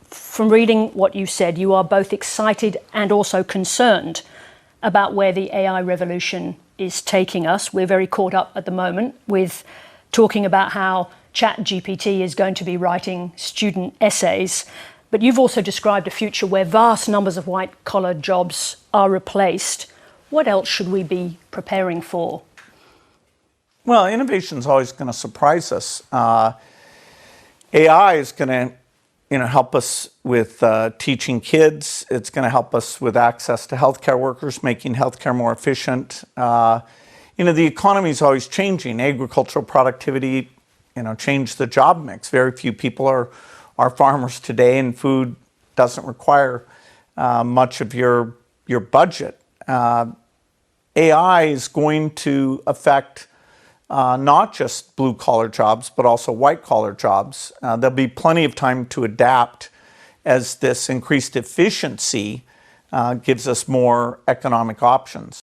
From reading what you said, you are both excited and also concerned about where the AI revolution is taking us. We're very caught up at the moment with talking about how Chat GPT is going to be writing student essays. But you've also described a future where vast numbers of white-collar jobs are replaced. What else should we be preparing for? Well, innovation is always going to surprise us. AI is going to help us with teaching kids. It's going to help us with access to healthcare workers, making healthcare more efficient. The economy is always changing. Agricultural productivity, changed the job mix. Very few people are farmers today, and food doesn't require much of your budget. AI is going to affect not just blue-collar jobs, but also white-collar jobs. There'll be plenty of time to adapt as this increased efficiency gives us more economic options.